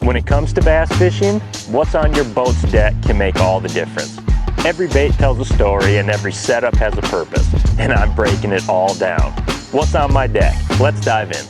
When it comes to bass fishing, what's on your boat's deck can make all the difference. Every bait tells a story and every setup has a purpose, and I'm breaking it all down. What's on my deck? Let's dive in.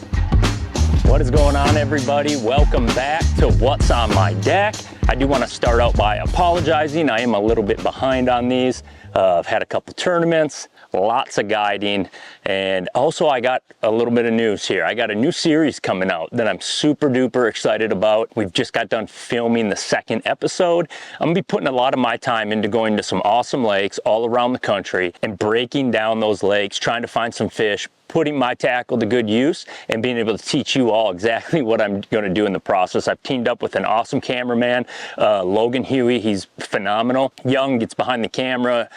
What is going on, everybody? Welcome back to What's on My Deck. I do want to start out by apologizing. I am a little bit behind on these. I've had a couple tournaments, lots of guiding, and also I got a little bit of news here. I got a new series coming out that I'm super duper excited about. We've just got done filming the second episode. I'm gonna be putting a lot of my time into going to some awesome lakes all around the country and breaking down those lakes, trying to find some fish, putting my tackle to good use, and being able to teach you all exactly what I'm going to do in the process. I've teamed up with an awesome cameraman, Logan Huey. He's phenomenal. Young, gets behind the camera,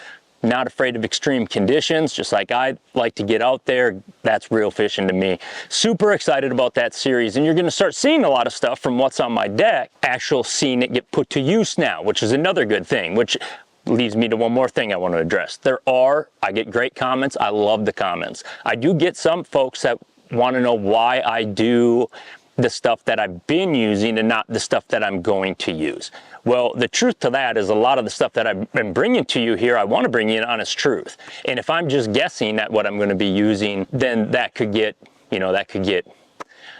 not afraid of extreme conditions, just like I like to get out there. That's real fishing to me. Super excited about that series, and you're going to start seeing a lot of stuff from What's on My Deck, actual seeing it get put to use now, which is another good thing, which leads me to one more thing I want to address. I get great comments. I love the comments. I do get some folks that want to know why I do the stuff that I've been using and not the stuff that I'm going to use. Well, the truth to that is a lot of the stuff that I've been bringing to you here, I want to bring you an honest truth. And if I'm just guessing at what I'm going to be using, then that could get,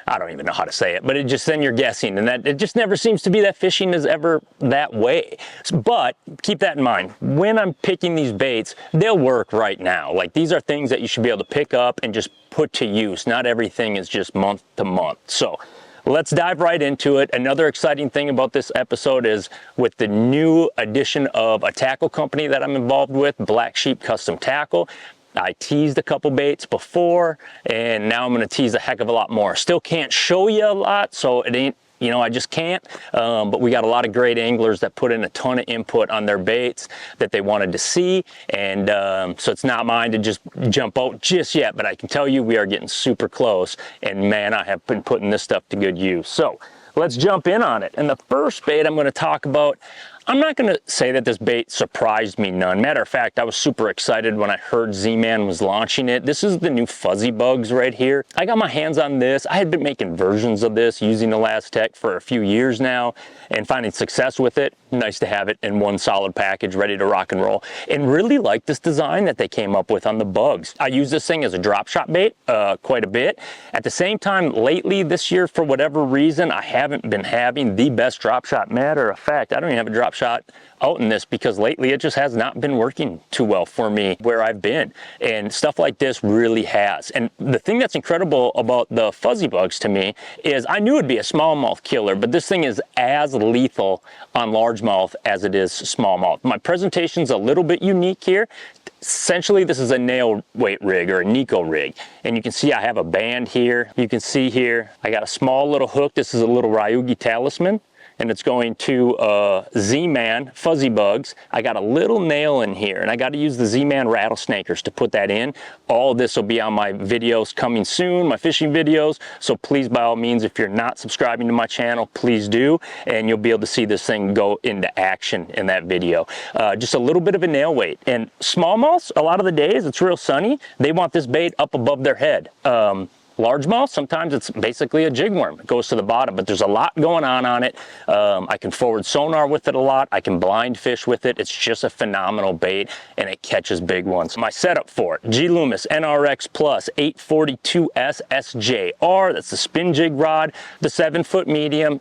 I don't even know how to say it, but then you're guessing, and that it just never seems to be that fishing is ever that way. But keep that in mind. When I'm picking these baits, they'll work right now. Like, these are things that you should be able to pick up and just put to use. Not everything is just month to month. So let's dive right into it. Another exciting thing about this episode is with the new addition of a tackle company that I'm involved with, Black Sheep Custom Tackle. I teased a couple baits before, and now I'm going to tease a heck of a lot more. Still can't show you a lot, so it ain't, I just can't. But we got a lot of great anglers that put in a ton of input on their baits that they wanted to see, and so it's not mine to just jump out just yet, but I can tell you we are getting super close, and man, I have been putting this stuff to good use. So let's jump in on it. And the first bait I'm going to talk about, I'm not going to say that this bait surprised me none. Matter of fact, I was super excited when I heard Z-Man was launching it. This is the new Fuzzy Bugs right here. I got my hands on this. I had been making versions of this using Elastec for a few years now and finding success with it. Nice to have it in one solid package ready to rock and roll, and really like this design that they came up with on the bugs. I use this thing as a drop shot bait quite a bit. At the same time, lately this year, for whatever reason, I haven't been having the best drop shot. Matter of fact, I don't even have a drop shot out in this because lately it just has not been working too well for me where I've been, and stuff like this really has. And the thing that's incredible about the Fuzzy Bugs to me is I knew it'd be a smallmouth killer, but this thing is as lethal on largemouth as it is smallmouth. My presentation's a little bit unique here. Essentially, this is a nail weight rig or a Nico rig, and you can see I have a band here. You can see here I got a small little hook. This is a little Ryugi Talisman, and it's going to Z-Man Fuzzy Bugs. I got a little nail in here, and I got to use the Z-Man rattlesnakers to put that in. All of this will be on my videos coming soon, my fishing videos, so please, by all means, if you're not subscribing to my channel, please do, and you'll be able to see this thing go into action in that video. Just a little bit of a nail weight. And smallmouths, a lot of the days, it's real sunny, they want this bait up above their head. Largemouth, sometimes it's basically a jig worm. It goes to the bottom, but there's a lot going on it. I can forward sonar with it a lot. I can blind fish with it. It's just a phenomenal bait, and it catches big ones. My setup for it, G Loomis NRX Plus 842S SJR. That's the spin jig rod, the 7-foot medium.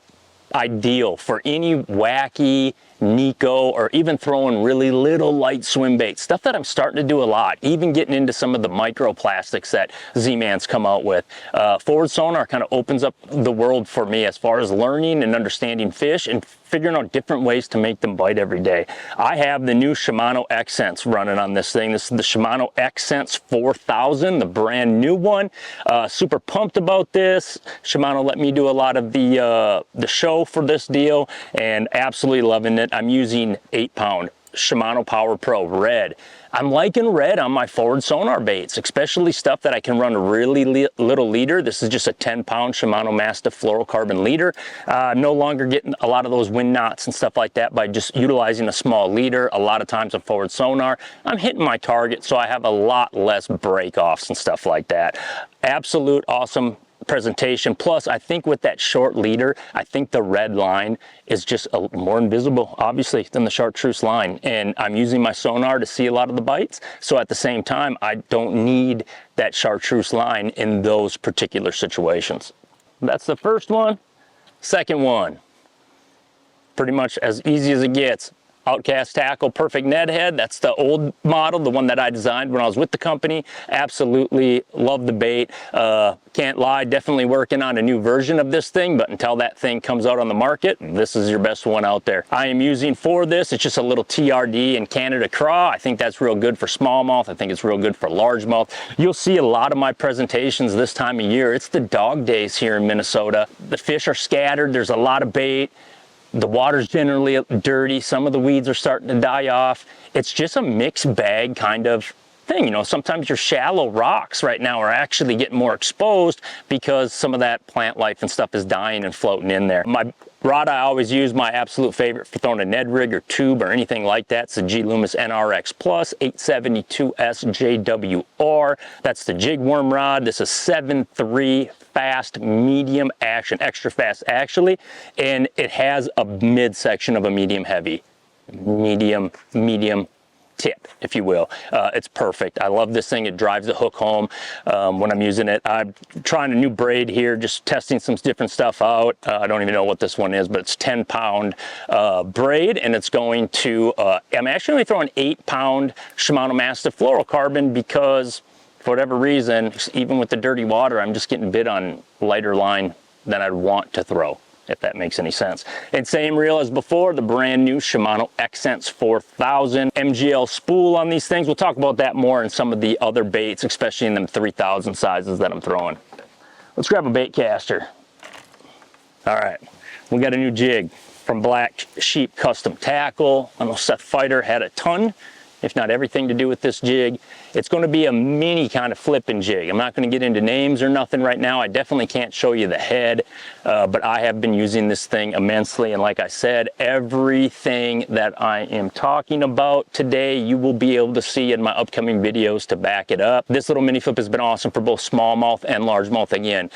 Ideal for any wacky Nico, or even throwing really little light swim baits, stuff that I'm starting to do a lot, even getting into some of the microplastics that Z-Man's come out with. Forward sonar kind of opens up the world for me as far as learning and understanding fish and figuring out different ways to make them bite every day. I have the new Shimano X-Sense running on this thing. This is the Shimano X-Sense 4000, the brand new one. Super pumped about this. Shimano let me do a lot of the show for this deal, and absolutely loving it. I'm using 8-pound Shimano Power Pro Red. I'm liking red on my forward sonar baits, especially stuff that I can run a really little leader. This is just a 10-pound Shimano Mastiff fluorocarbon leader. No longer getting a lot of those wind knots and stuff like that by just utilizing a small leader. A lot of times on forward sonar, I'm hitting my target, so I have a lot less break-offs and stuff like that. Absolute awesome presentation. Plus, I think with that short leader, I think the red line is just more invisible, obviously, than the chartreuse line. And I'm using my sonar to see a lot of the bites. So at the same time, I don't need that chartreuse line in those particular situations. That's the first one. Second one, pretty much as easy as it gets. Outcast Tackle Perfect Ned Head. That's the old model, the one that I designed when I was with the company. Absolutely love the bait. Can't lie, definitely working on a new version of this thing, but until that thing comes out on the market, this is your best one out there. I am using for this, it's just a little TRD and Canada Craw. I think that's real good for smallmouth. I think it's real good for largemouth. You'll see a lot of my presentations this time of year. It's the dog days here in Minnesota. The fish are scattered, there's a lot of bait. The water's generally dirty. Some of the weeds are starting to die off. It's just a mixed bag kind of thing. You know, sometimes your shallow rocks right now are actually getting more exposed because some of that plant life and stuff is dying and floating in there. My rod I always use, my absolute favorite for throwing a Ned rig or tube or anything like that, it's the G Loomis NRX Plus 872S JWR. That's the jig worm rod. This is 7.3 fast, medium action, extra fast actually, and it has a midsection of a medium heavy, medium tip, if you will. It's perfect. I love this thing. It drives the hook home when I'm using it. I'm trying a new braid here, just testing some different stuff out. I don't even know what this one is, but it's 10-pound braid, and it's going to, I'm actually only throwing 8-pound Shimano Mastiff fluorocarbon because for whatever reason, even with the dirty water, I'm just getting bit on lighter line than I'd want to throw, if that makes any sense. And same reel as before, the brand new Shimano Xsense 4000 MGL spool on these things. We'll talk about that more in some of the other baits, especially in them 3000 sizes that I'm throwing. Let's grab a bait caster. All right, we got a new jig from Black Sheep Custom Tackle. I know Seth Fighter had a ton, if not everything, to do with this jig. It's going to be a mini kind of flipping jig. I'm not going to get into names or nothing right now. I definitely can't show you the head, but I have been using this thing immensely. And like I said, everything that I am talking about today, you will be able to see in my upcoming videos to back it up. This little mini flip has been awesome for both smallmouth and largemouth again.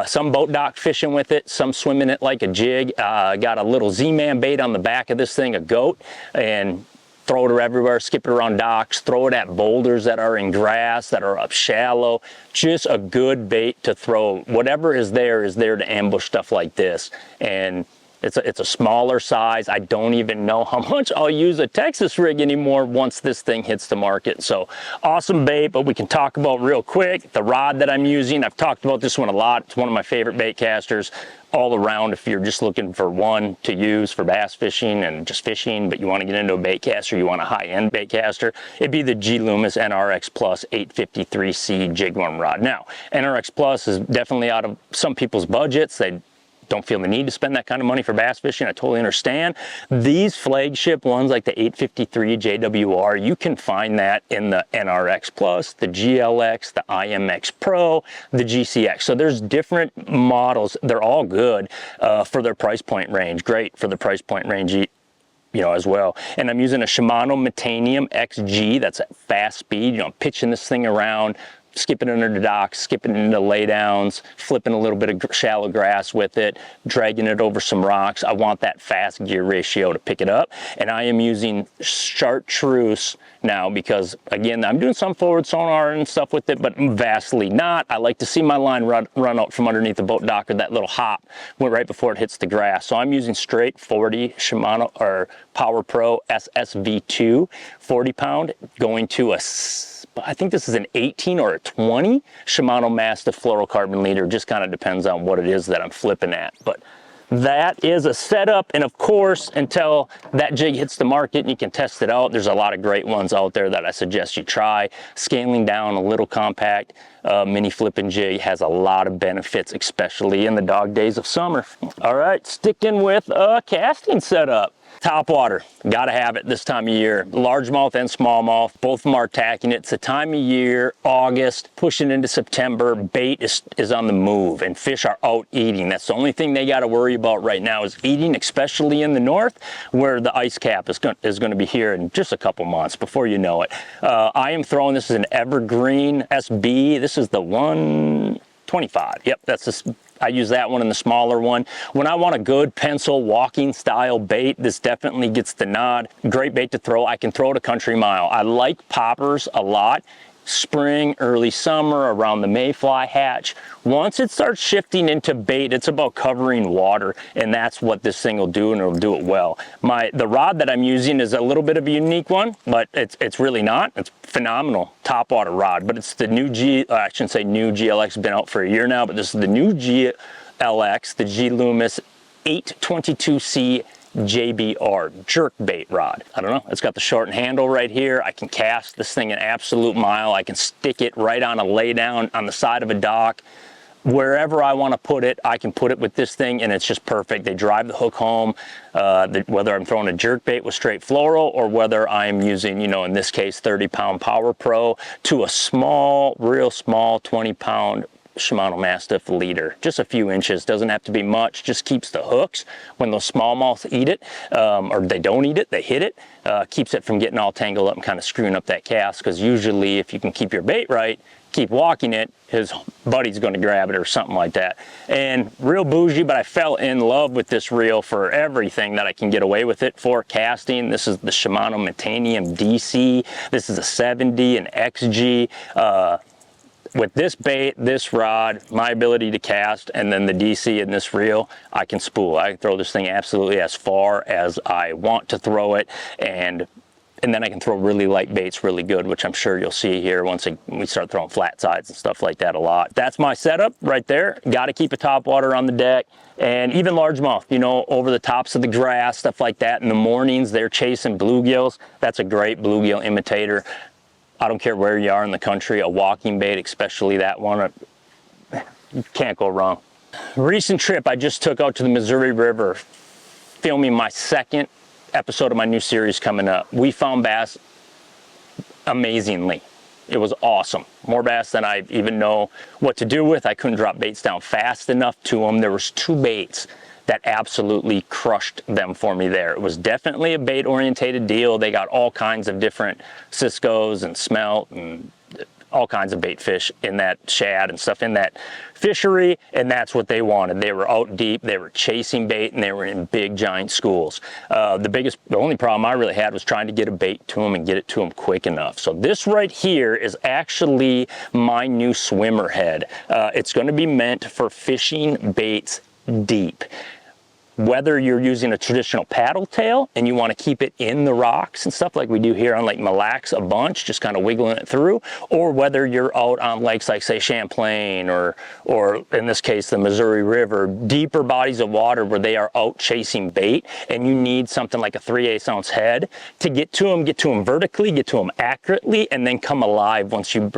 Some boat dock fishing with it, some swimming it like a jig. Got a little Z-Man bait on the back of this thing, a goat, and throw it everywhere, skip it around docks, throw it at boulders that are in grass, that are up shallow. Just a good bait to throw. Whatever is there to ambush stuff like this. And it's a smaller size. I don't even know how much I'll use a Texas rig anymore once this thing hits the market. So awesome bait, but we can talk about real quick the rod that I'm using. I've talked about this one a lot. It's one of my favorite bait casters all around. If you're just looking for one to use for bass fishing and just fishing, but you want to get into a bait caster, you want a high-end bait caster, it'd be the G Loomis NRX Plus 853C jig worm rod. Now, NRX Plus is definitely out of some people's budgets. They don't feel the need to spend that kind of money for bass fishing. I totally understand. These flagship ones like the 853 JWR, you can find that in the NRX Plus, the GLX, the IMX Pro, the GCX. So there's different models. They're all good for their price point range. Great for the price point range, you know, as well. And I'm using a Shimano Metanium XG. That's at fast speed. You know, I'm pitching this thing around, skipping under the docks, skipping into laydowns, flipping a little bit of shallow grass with it, dragging it over some rocks. I want that fast gear ratio to pick it up. And I am using chartreuse now because, again, I'm doing some forward sonar and stuff with it, but vastly not. I like to see my line run out from underneath the boat dock, or that little hop right before it hits the grass. So I'm using straight 40 Shimano or Power Pro SSV2 40-pound, going to a, I think this is an 18 or a 20 Shimano Mastiff fluorocarbon leader. Just kind of depends on what it is that I'm flipping at. But that is a setup, and of course, until that jig hits the market and you can test it out, there's a lot of great ones out there that I suggest you try. Scaling down a little compact mini flipping jig has a lot of benefits, especially in the dog days of summer. All right, sticking with a casting setup. Topwater, gotta have it this time of year. Largemouth and smallmouth, both of them are attacking it. It's the time of year, August, pushing into September. Bait is on the move and fish are out eating. That's the only thing they gotta worry about right now is eating, especially in the north where the ice cap is gonna be here in just a couple months before you know it. I am throwing, this is an Evergreen SB. This is the 1 25. Yep, that's this. I use that one and the smaller one. When I want a good pencil walking style bait, this definitely gets the nod. Great bait to throw. I can throw it a country mile. I like poppers a lot. Spring, early summer, around the mayfly hatch. Once it starts shifting into bait, it's about covering water, and that's what this thing will do, and it'll do it well. The rod that I'm using is a little bit of a unique one, but it's really not. It's phenomenal topwater rod, but it's the new I shouldn't say new GLX, been out for a year now, but this is the new GLX, the G Loomis 822C JBR jerk bait rod. I don't know, it's got the shortened handle right here. I can cast this thing an absolute mile. I can stick it right on a laydown on the side of a dock. Wherever I want to put it, I can put it with this thing, and it's just perfect. They drive the hook home, whether I'm throwing a jerk bait with straight fluoro or whether I'm using, you know, in this case, 30-pound Power Pro to a small, real small 20-pound Shimano Mastiff leader. Just a few inches, doesn't have to be much, just keeps the hooks, when those smallmouths eat it, or they don't eat it, they hit it, keeps it from getting all tangled up and kind of screwing up that cast, because usually if you can keep your bait right, keep walking it, his buddy's going to grab it or something like that. And real bougie, but I fell in love with this reel for everything that I can get away with it for. Casting, this is the Shimano Metanium DC, this is a 7D, an XG. With this bait, this rod, my ability to cast, and then the DC in this reel, I can spool. I can throw this thing absolutely as far as I want to throw it, and then I can throw really light baits really good, which I'm sure you'll see here once we start throwing flat sides and stuff like that a lot. That's my setup right there. Got to keep a topwater on the deck, and even largemouth, you know, over the tops of the grass, stuff like that. In the mornings, they're chasing bluegills. That's a great bluegill imitator. I don't care where you are in the country, a walking bait, especially that one, you can't go wrong. Recent trip I just took out to the Missouri River, filming my second episode of my new series coming up. We found bass amazingly. It was awesome. More bass than I even know what to do with. I couldn't drop baits down fast enough to them. There was 2 baits that absolutely crushed them for me there. It was definitely a bait orientated deal. They got all kinds of different Cisco's and smelt and all kinds of bait fish in that shad and stuff in that fishery, and that's what they wanted. They were out deep, they were chasing bait, and they were in big giant schools. The only problem I really had was trying to get a bait to them and get it to them quick enough. So this right here is actually my new swimmer head. It's going to be meant for fishing baits deep. Whether you're using a traditional paddle tail and you want to keep it in the rocks and stuff like we do here on Lake Mille Lacs a bunch, just kind of wiggling it through, or whether you're out on lakes like, say, Champlain or in this case the Missouri River, deeper bodies of water where they are out chasing bait, and you need something like a 3/8 ounce head to get to them vertically, get to them accurately, and then come alive once you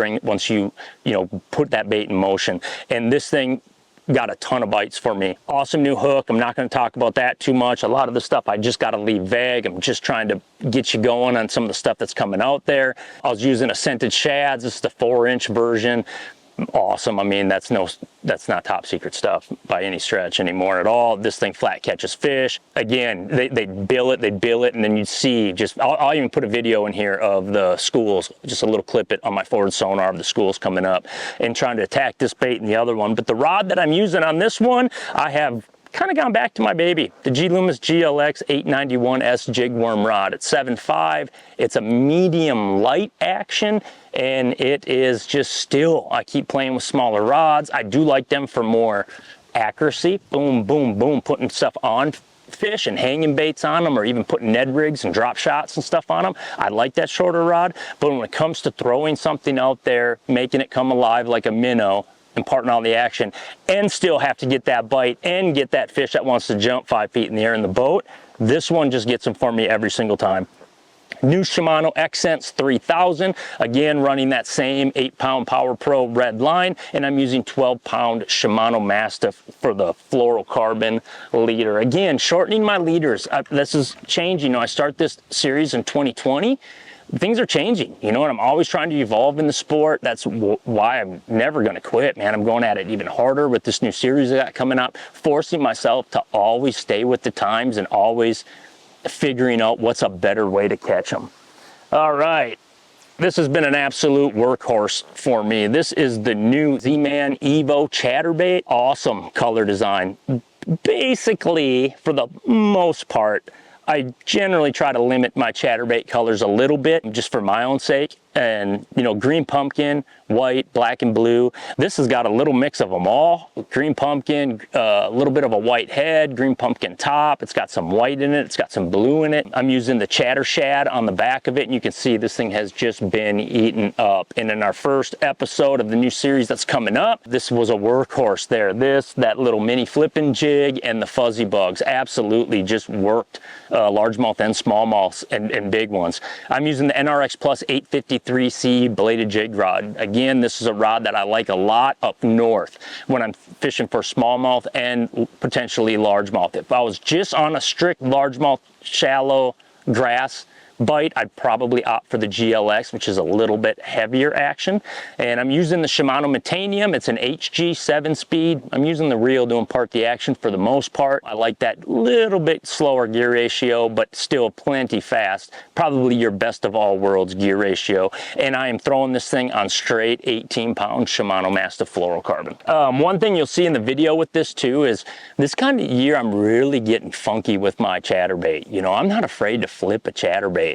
put that bait in motion. And this thing got a ton of bites for me. Awesome new hook. I'm not going to talk about that too much. A lot of the stuff I just got to leave vague. I'm just trying to get you going on some of the stuff that's coming out there. I was using a scented shads. This is the 4-inch version. Awesome. I mean, that's not top secret stuff by any stretch anymore at all. This thing flat catches fish. Again, they bill it, and then you see I'll even put a video in here of the schools, just a little clip it on my forward sonar of the schools coming up and trying to attack this bait and the other one. But the rod that I'm using on this one, I have kind of gone back to my baby, the G Loomis GLX 891S jig worm rod. It's 7.5. It's a medium light action, and it is just still, I keep playing with smaller rods. I do like them for more accuracy. Boom, boom, boom, putting stuff on fish and hanging baits on them, or even putting Ned rigs and drop shots and stuff on them. I like that shorter rod, but when it comes to throwing something out there, making it come alive like a minnow, imparting all the action, and still have to get that bite and get that fish that wants to jump 5 feet in the air in the boat, this one just gets them for me every single time. New Shimano Accents 3000, again running that same 8-pound Power Pro red line, and I'm using 12-pound Shimano Mastiff for the fluorocarbon leader. Again, shortening my leaders. This is changing. I start this series in 2020. Things are changing, and I'm always trying to evolve in the sport. That's why I'm never going to quit, man. I'm going at it even harder with this new series I got coming up, forcing myself to always stay with the times and always figuring out what's a better way to catch them. All right, This has been an absolute workhorse for me. This is the new Z-Man Evo chatterbait. Awesome color design. Basically, for the most part, I generally try to limit my chatterbait colors a little bit just for my own sake. And, you know, green pumpkin, white, black, and blue. This has got a little mix of them all. Green pumpkin, a little bit of a white head, green pumpkin top. It's got some white in it. It's got some blue in it. I'm using the chatter shad on the back of it, and you can see this thing has just been eaten up. And in our first episode of the new series that's coming up, this was a workhorse there. That little mini flipping jig, and the fuzzy bugs absolutely just worked. Largemouth and smallmouths and big ones. I'm using the NRX Plus 853C bladed jig rod. Again, this is a rod that I like a lot up north when I'm fishing for smallmouth and potentially largemouth. If I was just on a strict largemouth shallow grass bite, I'd probably opt for the GLX, which is a little bit heavier action. And I'm using the Shimano Metanium. It's an HG 7-speed. I'm using the reel to impart the action for the most part. I like that little bit slower gear ratio, but still plenty fast. Probably your best of all worlds gear ratio. And I am throwing this thing on straight 18-pound Shimano Mastiff fluorocarbon. One thing you'll see in the video with this too is this kind of year I'm really getting funky with my chatterbait. You know, I'm not afraid to flip a chatterbait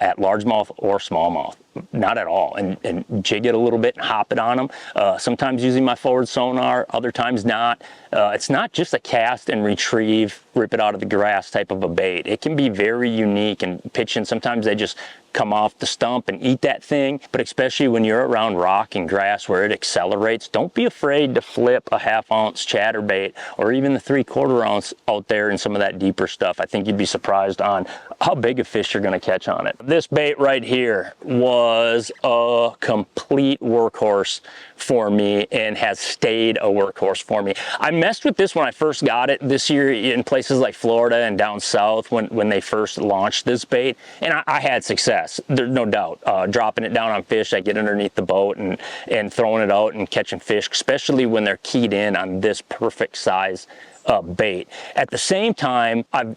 at largemouth or smallmouth, not at all, and jig it a little bit and hop it on them. Sometimes using my forward sonar, other times not. It's not just a cast and retrieve, rip it out of the grass type of a bait. It can be very unique and pitching. Sometimes they just come off the stump and eat that thing, but especially when you're around rock and grass where it accelerates, don't be afraid to flip a 1/2 ounce chatterbait or even the 3/4 ounce out there in some of that deeper stuff. I think you'd be surprised on how big a fish you're gonna catch on it. This bait right here was a complete workhorse for me and has stayed a workhorse for me. I messed with this when I first got it this year in places like Florida and down south when they first launched this bait, and I had success, there's no doubt. Dropping it down on fish, I get underneath the boat and throwing it out and catching fish, especially when they're keyed in on this perfect size bait. At the same time, I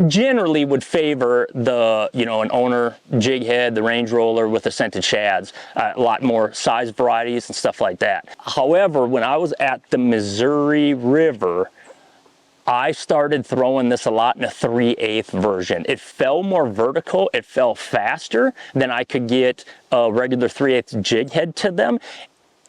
generally would favor the, you know, an owner jig head, the range roller with the scented shads, a lot more size varieties and stuff like that. However, when I was at the Missouri River, I started throwing this a lot in a 3/8 version. It fell more vertical, it fell faster than I could get a regular 3/8 jig head to them.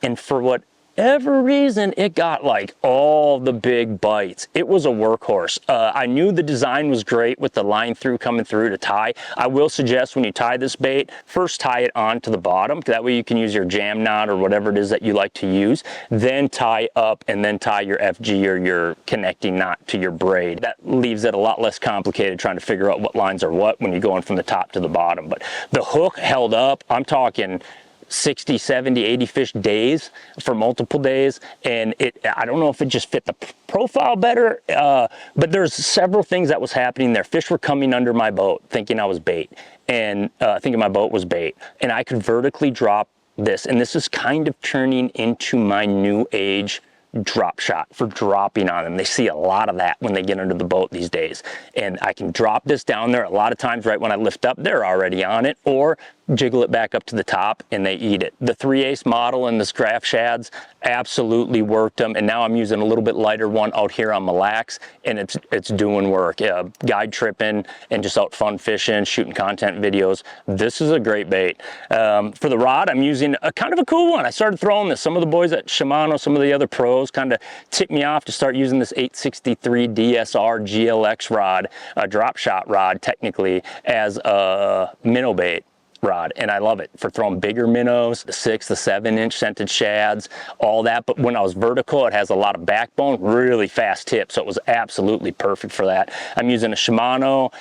And for whatever reason, it got like all the big bites. It was a workhorse. I knew the design was great with the line through coming through to tie. I will suggest when you tie this bait, first tie it onto the bottom. That way you can use your jam knot or whatever it is that you like to use. Then tie up and then tie your FG or your connecting knot to your braid. That leaves it a lot less complicated trying to figure out what lines are what when you're going from the top to the bottom. But the hook held up. I'm talking 60, 70, 80 fish days for multiple days, and I don't know if it just fit the profile better, but there's several things that was happening there. Fish were coming under my boat thinking I was bait, and thinking my boat was bait, and I could vertically drop this, and this is kind of turning into my new age drop shot for dropping on them. They see a lot of that when they get under the boat these days, and I can drop this down there a lot of times. Right when I lift up, they're already on it, or jiggle it back up to the top and they eat it. The 3/8 model and the graph shads absolutely worked them, and now I'm using a little bit lighter one out here on Mille Lacs, and it's doing work. Guide tripping and just out fun fishing, shooting content videos. This is a great bait. For the rod, I'm using a kind of a cool one. I started throwing this. Some of the boys at Shimano, some of the other pros kind of tipped me off to start using this 863 DSR GLX rod, a drop shot rod technically, as a minnow bait rod, and I love it for throwing bigger minnows, the 6, the 7-inch scented shads, all that. But when I was vertical, it has a lot of backbone, really fast tip, so it was absolutely perfect for that. I'm using a Shimano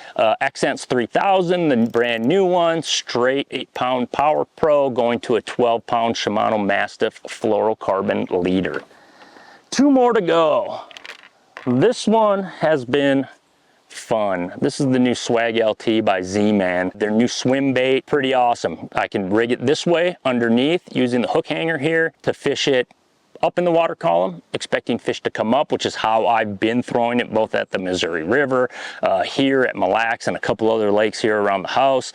Accents 3000, the brand new one, straight 8-pound Power Pro, going to a 12-pound Shimano Mastiff fluorocarbon leader. 2 more to go. This one has been fun. This is the new Swag LT by Z-Man. Their new swim bait, pretty awesome. I can rig it this way underneath using the hook hanger here to fish it up in the water column, expecting fish to come up, which is how I've been throwing it both at the Missouri River, here at Mille Lacs, and a couple other lakes here around the house.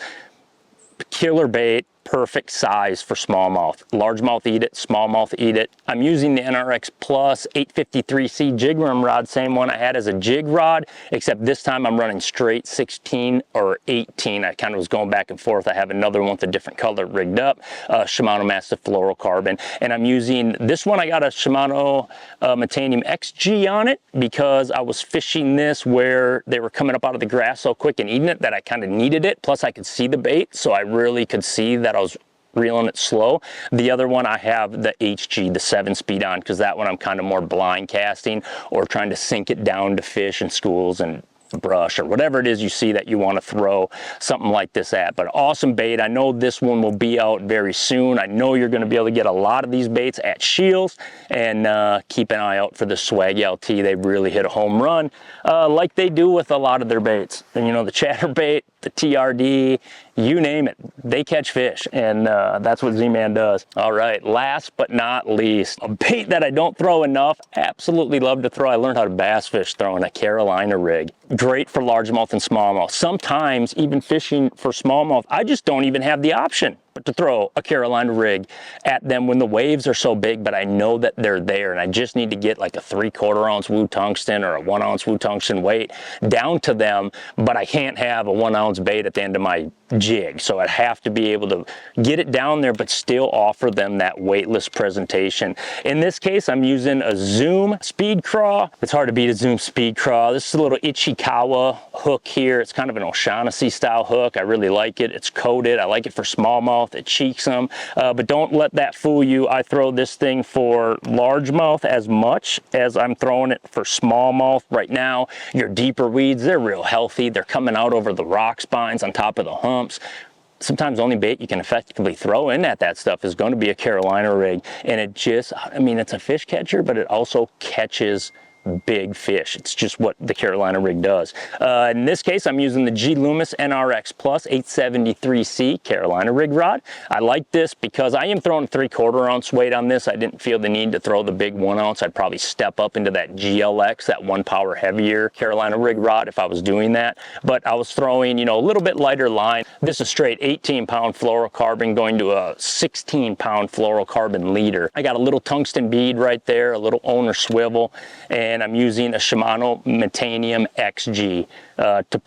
Killer bait, perfect size for smallmouth. Largemouth eat it, smallmouth eat it. I'm using the NRX Plus 853C jig worm rod, same one I had as a jig rod, except this time I'm running straight 16 or 18. I kind of was going back and forth. I have another one with a different color rigged up, Shimano Massive Fluorocarbon, and I'm using this one. I got a Shimano Metanium XG on it because I was fishing this where they were coming up out of the grass so quick and eating it that I kind of needed it. Plus I could see the bait, so I really could see that I was reeling it slow. The other one I have the HG, the 7-speed on, because that one I'm kind of more blind casting or trying to sink it down to fish and schools and brush or whatever it is you see that you want to throw something like this at. But awesome bait. I know this one will be out very soon. I know you're going to be able to get a lot of these baits at Shields, and keep an eye out for the Swag LT. They really hit a home run like they do with a lot of their baits. And you know, the chatterbait, the TRD, you name it, they catch fish, and that's what Z-Man does. All right, last but not least, a bait that I don't throw enough, absolutely love to throw. I learned how to bass fish throwing a Carolina rig. Great for largemouth and smallmouth. Sometimes even fishing for smallmouth, I just don't even have the option but to throw a Carolina rig at them when the waves are so big, but I know that they're there and I just need to get like a 3/4 ounce Wu Tungsten or a 1 ounce Wu Tungsten weight down to them, but I can't have a 1 ounce bait at the end of my jig. So I'd have to be able to get it down there, but still offer them that weightless presentation. In this case, I'm using a Zoom Speed Craw. It's hard to beat a Zoom Speed Craw. This is a little Ichikawa hook here. It's kind of an O'Shaughnessy style hook. I really like it. It's coated. I like it for smallmouth. It cheeks them, but don't let that fool you. I throw this thing for largemouth as much as I'm throwing it for smallmouth. Right now, your deeper weeds, they're real healthy. They're coming out over the rock spines on top of the humps. Sometimes the only bait you can effectively throw in at that stuff is going to be a Carolina rig. And it just, I mean, it's a fish catcher, but it also catches big fish. It's just what the Carolina rig does. In this case, I'm using the G Loomis NRX Plus 873C Carolina rig rod. I like this because I am throwing 3/4 ounce weight on this. I didn't feel the need to throw the big 1 ounce. I'd probably step up into that GLX, that 1 power heavier Carolina rig rod if I was doing that. But I was throwing, you know, a little bit lighter line. This is straight 18-pound fluorocarbon going to a 16-pound fluorocarbon leader. I got a little tungsten bead right there, a little owner swivel, and I'm using a Shimano Metanium XG to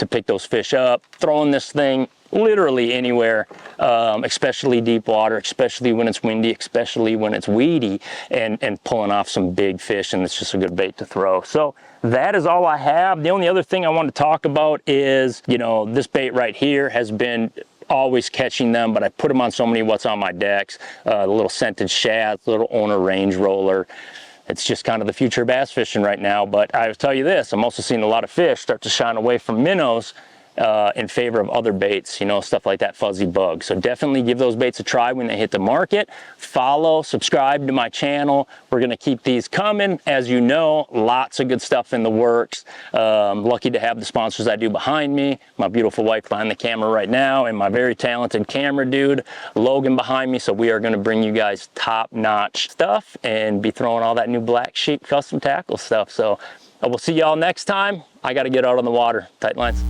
pick those fish up. Throwing this thing literally anywhere, especially deep water, especially when it's windy, especially when it's weedy, and pulling off some big fish, and it's just a good bait to throw. So that is all I have. The only other thing I want to talk about is, you know, this bait right here has been always catching them, but I put them on so many What's on My Decks, the little scented shad, little owner range roller. It's just kind of the future of bass fishing right now. But I will tell you this, I'm also seeing a lot of fish start to shine away from minnows in favor of other baits, you know, stuff like that fuzzy bug. So definitely give those baits a try when they hit the market. Follow, subscribe to my channel. We're going to keep these coming. As you know, lots of good stuff in the works. Lucky to have the sponsors I do behind me, my beautiful wife behind the camera right now, and my very talented camera dude, Logan, behind me. So we are going to bring you guys top-notch stuff and be throwing all that new Black Sheep custom tackle stuff. So we'll see y'all next time. I got to get out on the water. Tight lines.